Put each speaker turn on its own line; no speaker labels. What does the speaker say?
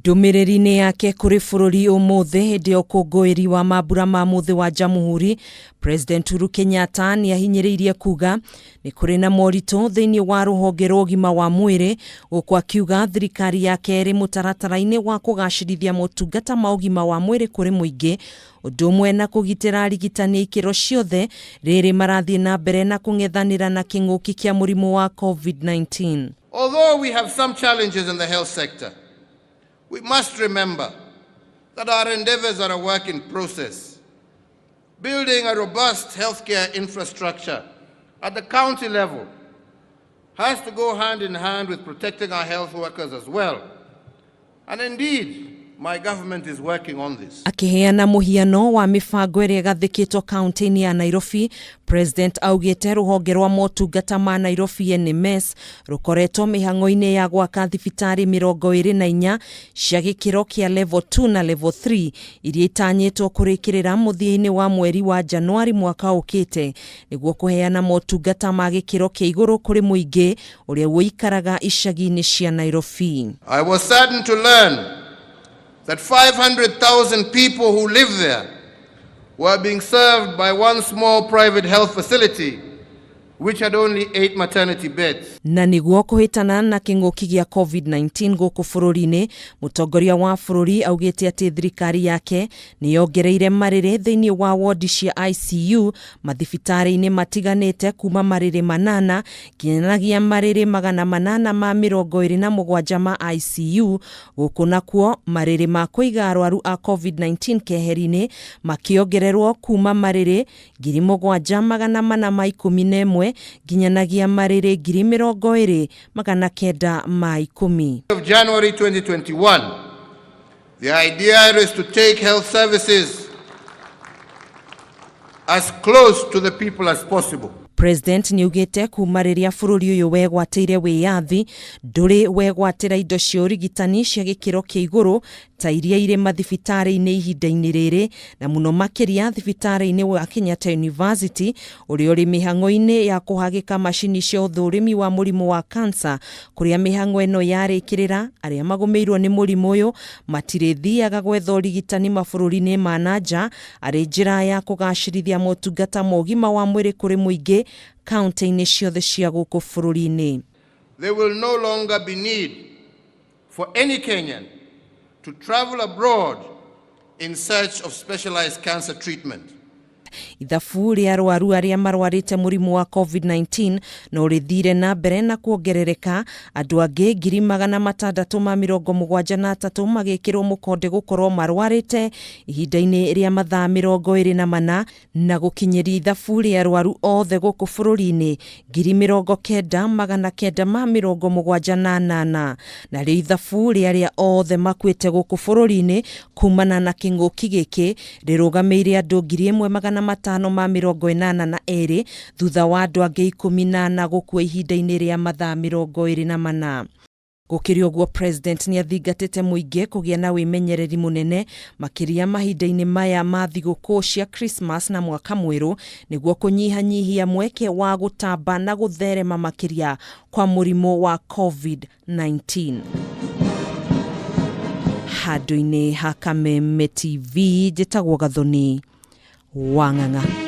Ndumiriri yake kuri bururi umuthi hindi ya ukungwiri wa mambura ma muthi wa Jamhuri, President Uhuru Kenyatta ni ahinyiriirie kuga ni kuri na moritũ thiini wa ruhonge rwa ugima wa mwiri, gũkũ akiuga thirikari yake iri mutaratara-ini wa kugacirithia motungata ma ugima wa mwiri kuri muingi, ũndũ ũmwe na kũgitĩra arigitani ikĩro ciothe rĩrĩ marathie na mbere na kũng'ethanĩra na kĩng'ũki kĩa mũrimũ wa COVID-19.
Although we have some challenges in the health sector, we must remember that our endeavors are a work in process. Building a robust healthcare infrastructure at the county level has to go hand in hand with protecting our health workers as well. And indeed, my government is working on this.
Akiheana muhiano wa mibango ĩrĩa gathĩkĩtwo kaunti-ini ya Nairobi, President augĩte ruhonge rwa motungata ma Nairobi NMS rukoretwo mĩhang'o-inĩ ya gwaka thibitari 24 cia gĩkĩro kĩa level 2 na level 3 iria itanyĩtwo kũrĩkĩrĩra mũthia-inĩ wa mweri wa Januari mwaka ũkĩte nĩguo kũheana motungata ma gĩkĩro kĩa igũrũ kũrĩ mũingĩ ũrĩa ũikaraga icagi-inĩ cia Nairobi.
I was saddened to learn that 500,000 people who live there were being served by one small private health facility which had only 8 maternity beds.
Na niguo kuhitana na kĩng'ũki gĩa COVID-19 gũkũ bũrũri-inĩ, mũtongoria wa bũrũri augĩte atĩ thirikari yake nĩ yongereire marĩrĩ thĩinĩ wa wodi cia ICU mathibitari-inĩ matiganĩte kuma marĩrĩ 8 nginyagia marĩrĩ 827 ma ICU, gũkũ nakuo marĩrĩ ma kũiga arwaru a COVID-19 keheri-inĩ makĩongererwo kuma marĩrĩ 7,411 nginyanagia marĩrĩ 20,910.
Of January 2021, the idea is to take health services as close to the people as possible.
President niugite kuma rĩrĩa bũrũri ũyũ wegwatĩire wĩyathi ndũrĩ wegwatĩra indo cia ũrigitani cia gĩkĩro kĩa igũrũ ta iria irĩ mathibitari-inĩ ihinda-inĩ rĩrĩ, na mũno makĩria thibitari-inĩ wa Kenyatta University ũrĩa ũrĩ mĩhang'o-inĩ ya kũhagĩka macini cia ũthũrimi wa mũrimũ wa cancer, kũrĩa mĩhang'o ĩno yarĩkĩrĩra arĩa magũmĩirwo nĩ mũrimũ ũyũ matirĩthiaga gwetha ũrigitani mabũrũri-inĩ ma nanja arĩ njĩra ya kũgacĩrithia motungata ma ũgima wa mwĩrĩ kũrĩ mũingĩ kaunti-inĩ ciothe cia gũkũ bũrũri-inĩ.
There will no longer be need for any Kenyan to travel abroad in search of specialized cancer treatment.
Ithabu rĩa arwaru arĩa marwarĩte mũrimũ wa COVID-19 no rĩthire na mbere na kuongerereka, andũ angĩ 673 magĩkĩrwo mũkonde gũkorwo marwarĩte ihinda-inĩ rĩa mathaa 24 na gũkinyĩria ithabu rĩa arwaru othe gũkũ bũrũri-inĩ 90,978 na rĩo ithabu rĩa arĩa othe makuĩte gũkũ bũrũri-inĩ kumana na kĩng'ũki gĩkĩ rĩrũgamĩire andũ 1,582 thutha wa andũ angĩ 18 gũkua ihinda-inĩ rĩa mathaa 24. Gũkĩrĩ ũguo, President nĩ athingatĩte mũingĩ kũgĩa na wĩmenyereri mũnene makĩria mahinda-inĩ maya ma thigũkũ cia Christmas na mwaka mwerũ nĩguo kũnyihanyihia mweke wa gũtamba na gũtherema makĩria kwa mũrimũ wa COVID-19. Handũ-inĩ ha Kameme TV, njĩtagwo Gathoni Wang'ang'a.